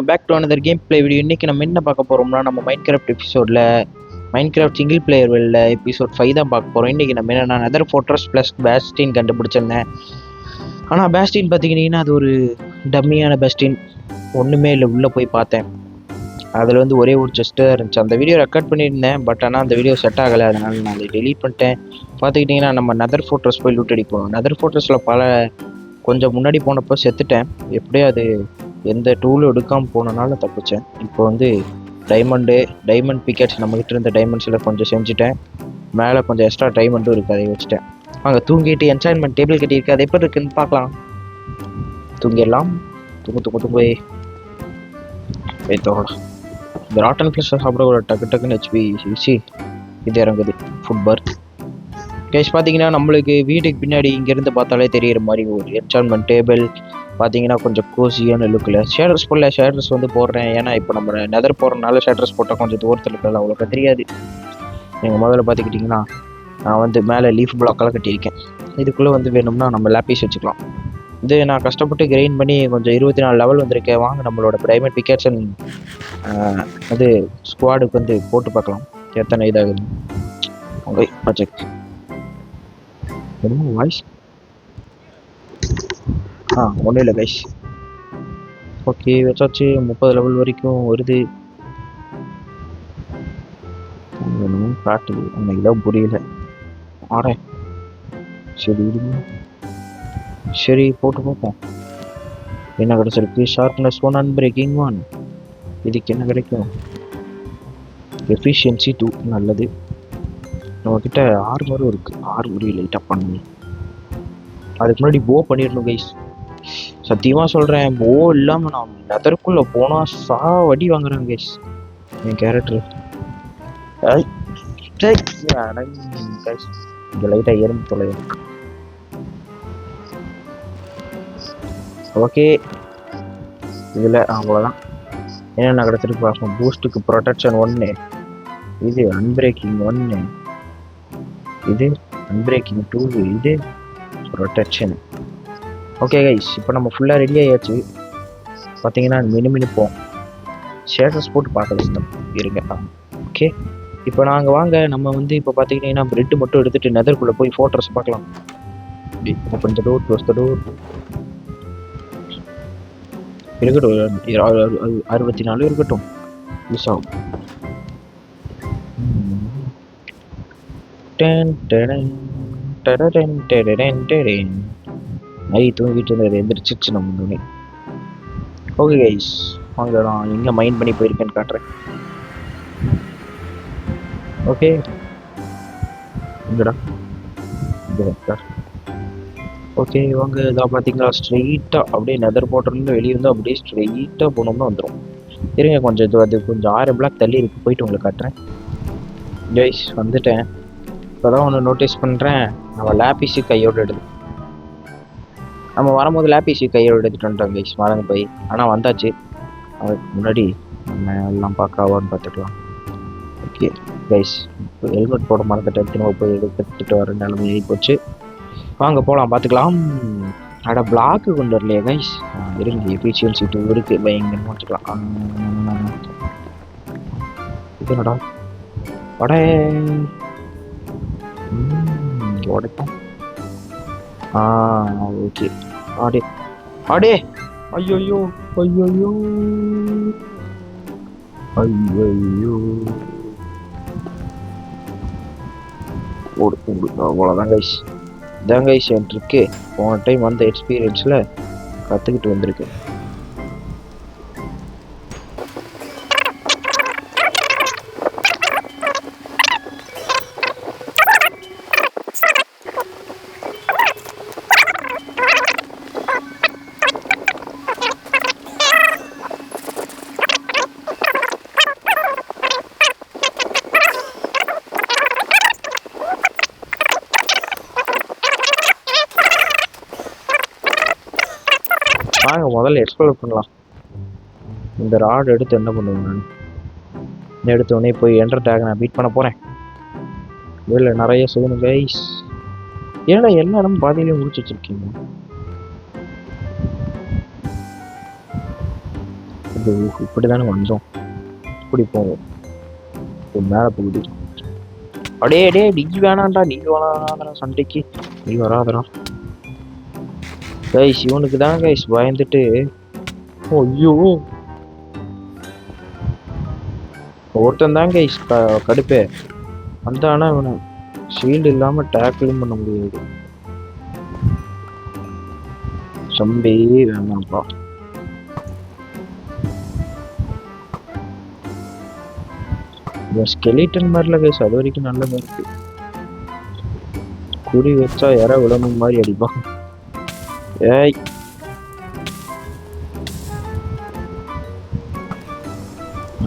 Welcome back to another game play video. இன்னைக்கு நம்ம என்ன பார்க்க போறோம்னா, நம்ம மைன்கிராஃப்ட் எபிசோட்ல மைன்கிராஃப்ட் சிங்கிள் பிளேயர் வெளில எபிசோட் 5 தான் பார்க்க போறோம். இன்னைக்கு நம்ம என்னன்னா நெதர் ஃபோர்ட்ரஸ் ப்ளஸ் பேஸ்டின் கண்டுபிடிச்சிருந்தேன். ஆனால் பேஸ்டின் பார்த்துக்கிட்டிங்கன்னா அது ஒரு டம்மியான பேஸ்டின், ஒன்றுமே இல்லை. உள்ளே போய் பார்த்தேன், அதில் வந்து ஒரே ஒரு செஸ்ட்டாக இருந்துச்சு. அந்த வீடியோ ரெக்கார்ட் பண்ணியிருந்தேன், பட் ஆனால் அந்த வீடியோ செட் ஆகலை, அதனால் நான் அதை டெலீட் பண்ணிட்டேன். பார்த்துக்கிட்டிங்கன்னா நம்ம நெதர் ஃபோர்ட்ரஸ் போய் லூட் அடிப்போம். நெதர் ஃபோர்ட்ரஸில் கொஞ்சம் முன்னாடி போனப்போ செத்துட்டேன். எப்படியோ அது எந்த டூலும் எடுக்காமல் போனனால தப்பிச்சேன். இப்போ வந்து டைமண்ட் பிக்கெட்ஸ் நம்மகிட்ட இருந்த டைமண்ட்ஸில் கொஞ்சம் செஞ்சுட்டேன். மேலே கொஞ்சம் எக்ஸ்ட்ரா டைமண்ட்டும் இருக்குது, அதை வச்சுட்டேன். அங்கே தூங்கிட்டு என்சாயின்மெண்ட் டேபிள் கட்டியிருக்கு, அது எப்படி இருக்குன்னு பார்க்கலாம். தூங்கிடலாம். தூங்கு தோறலாம். இந்த ராட்டன் ஃபிஷ் சாப்பிட ஒரு டக்குன்னு ஹெச்பி இது இறங்குது. ஃபுட் பார் கேஷ் பார்த்தீங்கன்னா நம்மளுக்கு வீட்டுக்கு பின்னாடி இங்கேருந்து பார்த்தாலே தெரியிற மாதிரி ஒரு என்சாயின்மெண்ட் டேபிள் பார்த்தீங்கன்னா கொஞ்சம் கோசியான லுக்கில். ஷேடர்ஸ் போடல, ஷேடர்ஸ் வந்து போடுறேன். ஏன்னா இப்போ நம்ம நெதர் போடுறதுனால ஷேடர்ஸ் போட்டால் கொஞ்சம் தூரத்தில் இருக்கலாம், அவ்வளோக்கா தெரியாது. நீங்கள் முதல்ல பார்த்துக்கிட்டிங்கன்னா நான் வந்து மேலே லீஃப் பிளாக்கெல்லாம் கட்டியிருக்கேன். இதுக்குள்ளே வந்து வேணும்னா நம்ம லேப்பீஸ் வச்சுக்கலாம். இது நான் கஷ்டப்பட்டு கிரைண்ட் பண்ணி கொஞ்சம் 24 லெவல் வந்திருக்கேன். வாங்க நம்மளோட டைமண்ட் பிக்கெட்ஸ் அது ஸ்குவாடுக்கு வந்து போட்டு பார்க்கலாம் எத்தனை இதாகுது. ஓகே ப்ராஜெக்ட் வாய்ஸ் ஒன்றும் இல்லை கைஸ். ஓகே வச்சாச்சு. 30 லெவல் வரைக்கும் வருது. காட்டுது, எனக்கு தான் புரியல. ஆறேன் சரி போட்டு பார்ப்போம் என்ன கிடைச்சிருக்கு. Sharpness 1, unbreaking 1. இதுக்கு என்ன கிடைக்கும்? எஃபிஷியன்சி 2. நல்லது. நம்மக்கிட்ட ஆர்மரும் இருக்குது, ஆர்மரையும் லைட்டாக பண்ணி அதுக்கு முன்னாடி போ பண்ணிடணும் கைஸ். சத்தியமாக சொல்கிறேன், போ இல்லாமல் நான் நெதருக்குள்ளே போனால் வடி வாங்குறேன் கைஸ். என் கேரக்டர் இங்கே லைட்டாக எறும்பு தொலையும். ஓகே இதில் அவ்வளோதான். என்னென்ன கிடச்சிருக்கு பார்ப்போம். பூஸ்ட்டுக்கு ப்ரொடெக்ஷன் 1, இது அன்பிரேக்கிங் 1, இது அன்பிரேக்கிங் 2, இது ப்ரொடெக்ஷன். ஓகே கைஸ், இப்போ நம்ம ஃபுல்லாக ரெடி ஆகியாச்சு. பார்த்தீங்கன்னா மினுமினுப்போம். ஷேடர்ஸ் போட்டு பார்க்கலாம் இருங்க. ஓகே இப்போ நாங்கள் வாங்க நம்ம வந்து இப்போ பார்த்துக்கிட்டிங்கன்னா பிரெட்டு மட்டும் எடுத்துகிட்டு நெதருக்குள்ளே போய் ஃபோர்ட்ரஸ் பார்க்கலாம். Open the door, close the door. இருக்கட்டும், 64 இருக்கட்டும். மிஸ் ஆகும். நரி தூங்கிட்டு இருந்தது எந்திரிச்சிச்சு நம்ம முன்னே. ஓகே கைஸ், வாங்க நான் எங்கே மைண்ட் பண்ணி போயிருக்கேன்னு காட்டுறேன். ஓகே இங்கடா ஓகே வாங்க. இதான் பார்த்தீங்களா ஸ்ட்ரெயிட்டாக அப்படியே நெதர் போட்டர்லேருந்து வெளியே வந்து அப்படியே ஸ்ட்ரெயிட்டாக போனோம்னா வந்துடும். இருங்க கொஞ்சம் இது அது கொஞ்சம் 6 பிளாக் தள்ளி இருக்கு, போயிட்டு உங்களுக்கு காட்டுறேன். கைஸ் வந்துட்டேன். இப்போ தான் ஒன்று நோட்டீஸ் பண்ணுறேன், நம்ம லேப்பீஸு கையோடு எடுத்து நம்ம வரும்போது லேப்பீஸு கையோடு எடுத்துகிட்டு வந்துட்டோம் கைஸ், மறந்து போய். ஆனால் வந்தாச்சு. அதுக்கு முன்னாடி நம்ம எல்லாம் பார்க்காவான்னு பார்த்துக்கலாம். ஓகே கைஸ், இப்போ ஹெல்மெட் போட மறந்துட்டேன், திரும்ப போய் எடுத்துகிட்டு வர நிலைமை ஆகி போச்சு. வாங்க போகலாம், பார்த்துக்கலாம். அட பிளாக்கு கொண்டு வரலையே கைஸ். இருங்க, எஃபிஷியன்சி 2 இருக்குது, பயங்கரமாக வச்சுக்கலாம். இது என்னடா வடை உடைப்போம். ஓகே ஆடே ஐயோ அவ்வளோதான் கைஸ். இதான் கைஸ் என் ட்ரிக்கு. போன டைம் வந்த எக்ஸ்பீரியன்ஸில் கற்றுக்கிட்டு வந்திருக்கு. வாங்க முதல்ல எக்ஸ்ப்ளோர் பண்ணலாம். இந்த ராட் எடுத்து என்ன பண்ணுவேன் நான்? எடுத்த உடனே போய் என்டர் டேக் நான் பீட் பண்ண போகிறேன். இதில் நிறைய செய்யணும் கைஸ். ஏன்னா எல்லா இடமும் பாதியிலையும் முடிச்சு வச்சுருக்கீங்க. இது இப்படி தானே வந்தோம், இப்படி போவோம். மேலே போகுது. அடே அடே நீ வேணாண்டா, நீ வேணாதரா சண்டைக்கு, நீ வராதரா கைஸ். இவனுக்கு தான் கைஸ் பயந்துட்டு. ஐயோ ஒருத்தன் தான் கைஸ் கடுப்பே அந்த. ஆனால் இவனை ஷீல்டு இல்லாமல் டேக்கிளும் பண்ண முடியாது. சம்பே வேணாம்ப்பா. ஸ்கெலிட்டன் மாதிரில கைஸ் அது வரைக்கும் நல்ல மாதிரி இருக்கு. குறி வச்சா யாரா விடணும் மாதிரி அடிப்பான். ஏய்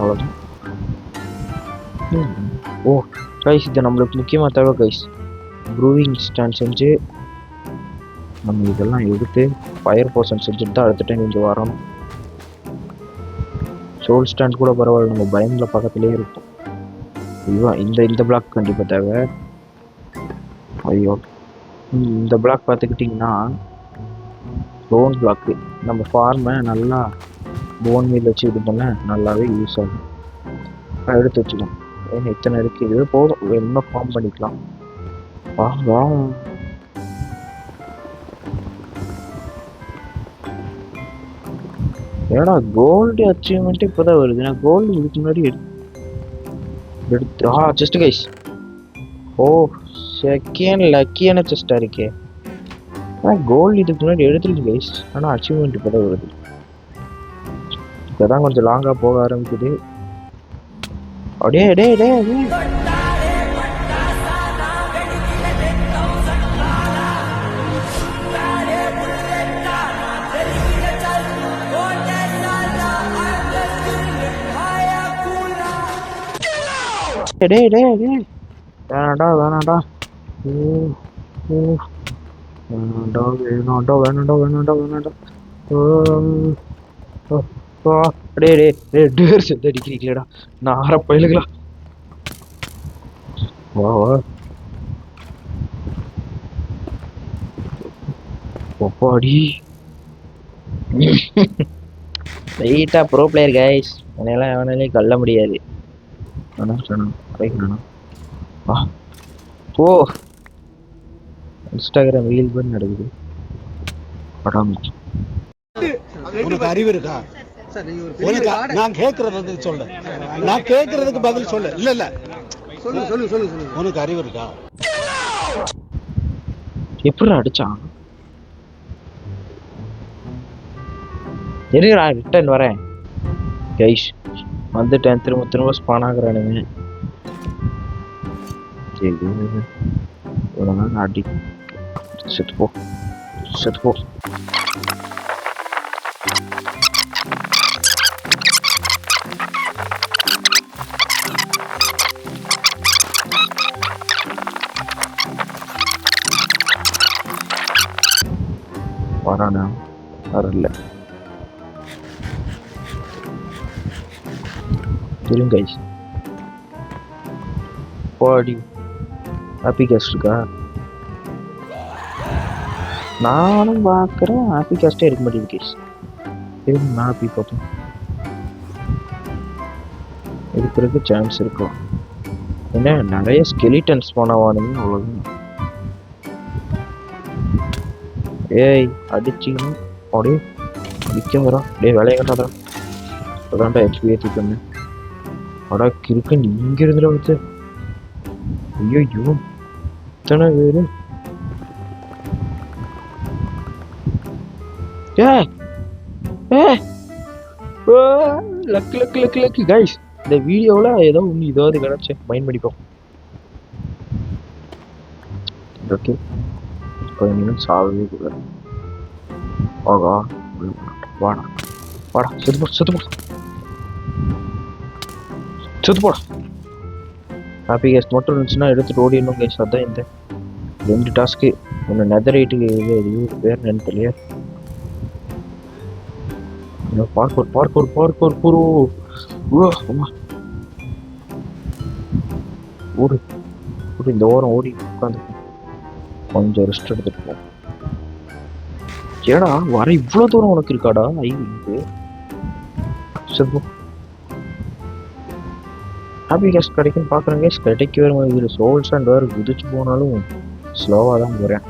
அவ்வளோதான். ஓ கைஸ் இது நம்மளுக்கு முக்கியமாக தேவை கைஸ். ப்ரூவிங் ஸ்டாண்ட் செஞ்சு நம்ம இதெல்லாம் எடுத்து ஃபயர் போர்ஷன் செஞ்சுட்டு தான் அடுத்த டைம் இங்கே வரணும். சோல் ஸ்டாண்ட் கூட பரவாயில்ல, நம்ம பயமில் பக்கத்துலேயே இருக்கும். ஐயோ இந்த பிளாக் கண்டிப்பாக தேவை. ஐயோ இந்த பிளாக் பார்த்துக்கிட்டிங்கன்னா போன் பிளாக்கு. நம்ம ஃபார்மை நல்லா போன் மீல் வச்சு இது பண்ண நல்லாவே யூஸ் ஆகும். எடுத்து வச்சுக்கணும். ஏன்னா இத்தனை இருக்குது, இது போதும், இன்னும் ஃபார்ம் பண்ணிக்கலாம். வா ஏடா கோல்டு அச்சீவ்மெண்ட்டு இப்போ தான் வருது. நான் கோல்டு இதுக்கு முன்னாடி எடுத்து செஸ்ட் கைஸ். ஓ செகண்ட் லக்கியான செஸ்ட்டாக இருக்கே. ஆனால் கோல்டு இதுக்கு முன்னாடி எடுத்துருக்கு கைஸ், ஆனால் அச்சீவ்மெண்ட் இப்போ தான் வருது. இப்போ தான் கொஞ்சம் லாங்காக போக ஆரம்பிக்குது. அடே அடே அடே அடே டே டே டே வேணாண்டா வேணாண்டா. ஓ ஓ வேணாண்டா வேணாண்டா வேணாண்டா வேணாண்டா வேணாண்டா. டே டே டே டேர் செத்து அடிக்கிறீங்களேடா நான் ஆற பயிலுங்களா. வா வா ஒப்பாடி லைட்டாக ப்ரோ பிளேயர் கைஸ். என்னெல்லாம் எவனாலையும் கல்ல முடியாது. ஓ இன்ஸ்டாகிராம் ரீல் பண்ணி நடக்குது. படம் உனக்கு அறிவு இருக்கா? நான் கேட்கறது சொல்லு, நான் கேட்கறதுக்கு பதில் சொல்லு. இல்ல இல்ல சொல்லு சொல்லு சொல்லு சொல்லு. உனக்கு அறிவு இருக்கா? எப்படி அடிச்சான்? இருடா ரிட்டர்ன் வரேன் கைஸ். வந்துட்டேன், திரும்ப திரும்ப ஸ்பான் ஆகுறானுங்க. அடி செத்து போ செத்து போ. வரானா வரல திருங்க கைஸ். பாடி ஹாப்பி கேஸ்ட் இருக்கா? நானும் பார்க்குறேன் ஹாப்பி கேஸ்டே இருக்க மாட்டேங்குது கேஸ். திரும்ப நான் ஹாப்பி பார்ப்போம். இருக்கிறதுக்கு சான்ஸ் இருக்கும். ஏன்னா நிறைய ஸ்கெலிட்டன்ஸ் போனவானுங்க அவ்வளோதான். ஏய் அடிச்சிங்கன்னு அப்படியே அடிக்க வரா. அப்படியே வேலையை கட்டாதா அதான்டா ஹெச்பி ஏற்றிக்கணும். அடா கிறுக்கு நீங்க இருந்துட வச்சு. ஐயோ இத்தனை பேரு. Luck luck luck luck guys. இந்த வீடியோவில் ஏதோ ஒன்று இதாவது கிடச்சி மைண்ட் பண்ணிப்போம். ஓகே கொஞ்சம் நிமிஷம் சாகவே கூடாது. ஆகா வாடா வாடா செத்து போட செத்து போட செத்து போடா. ஹாப்பி கேஸ்ட் மட்டும் இருந்துச்சுன்னா எடுத்துட்டு ஓடிடணும் கேஸ். அதான் இந்த 2 டாஸ்க்கு. ஒன்று நெதரைட்டுக்கு இது பேர் நினைத்து இல்லையா? பார்க்கோர் பார்க்கோர் பார்க்கோர் குரு ஓடு ஓடு. இந்த ஓரம் ஓடி உட்காந்து கொஞ்சம் ரெஸ்ட் எடுத்துட்டு போ. ஏடா வர இவ்வளோ தூரம் உனக்கு இருக்காடா? ஐந்து சரி ஹாப்பி கேஸ் கிடைக்கும் பார்க்குறேன் கேஸ் கிடைக்க வேறு இதில் சோல்ஸ் அண்ட் வேறு குதிச்சு போனாலும் ஸ்லோவாக தான் போகிறேன்.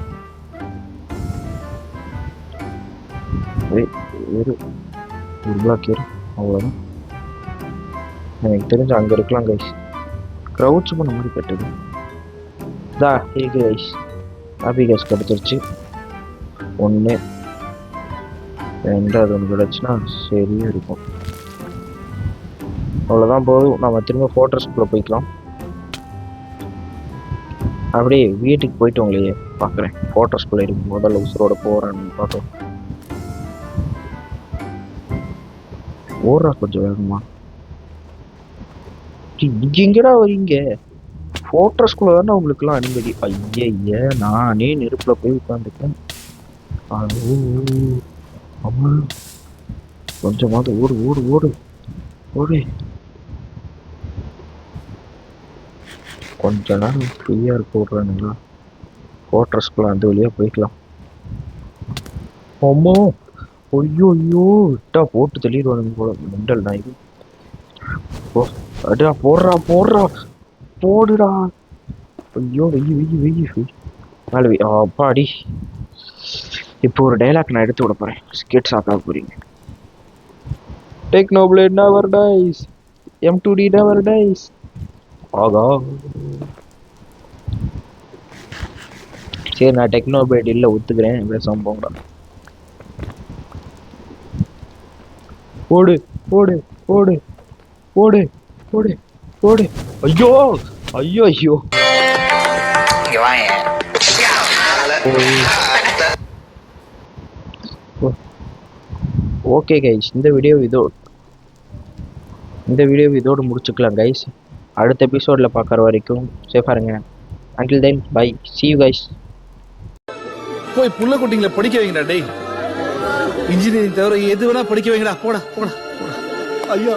ஒரு பிளாக் ஏறு அவ்வளோதான். எனக்கு தெரிஞ்சு அங்கே இருக்கலாம் கைஸ். க்ரௌட்ஸ் பண்ண மாதிரி கட்டுது இருக்கு கைஸ். ஹாப்பி கேஸ் கிடச்சிருச்சு. 1 2 ஒன்று கிடச்சுன்னா சரியாக இருக்கும். அவ்வளோதான் போதும். நம்ம திரும்ப ஃபோர்ட்ரஸ்குள்ளே போய்க்கலாம். அப்படியே வீட்டுக்கு போயிட்டு உங்களையே பார்க்குறேன். ஃபோர்ட்ரஸ்குள்ளே இருக்கும் முதல்ல உசுரோட போகிறேன்னு பார்த்தோம். ஓடுறா கொஞ்சம் வேகமா. இங்க எங்கடா வரீங்க? ஃபோர்ட்ரஸ்குள்ள தானே உங்களுக்குலாம் அனுமதி. ஐய நானே நெருப்புல போய் உட்காந்துட்டேன். அம்மா கொஞ்சமாவது ஓடு ஓடு ஓடு ஓடு. கொஞ்ச நேரம் ஃப்ரீயா இருக்க விட்றானுங்களா? ஃபோர்ட்ரஸ்குள்ள அந்த வழியா போய்க்கலாம். அம்மா ஐயோ விட்டா போட்டு தெளிடுவானுங்க போல. மெண்டல் நான் இது. அடா போடுறா போடுடா. ஐயோ வெய்யி மேலே அப்பாடி. இப்போ ஒரு டைலாக் நான் எடுத்து விட போறேன். ஸ்கேட் சாக்கா போறீங்க. Technoblade never dies, M2D never dies. ஆகா சரி நான் டெக்னோபிளேட் இல்லை ஒத்துக்கிறேன். பேசாம போங்கடா. ஓடு ஓடு ஓடு ஓடு ஓடு ஓடு. ஐயோ ஓகே கைஸ், இந்த வீடியோ இதோடு முடிச்சுக்கலாம் கைஸ். அடுத்த எபிசோட்ல பார்க்குற வரைக்கும் சேஃபாக இருங்க. Until then bye, see you guys. போய் புள்ள குட்டிங்களை படிக்க வைங்கடா. டேய் இன்ஜினியரிங் தவிர எது வேணா படிக்க வைங்கடா. போடா. ஐயா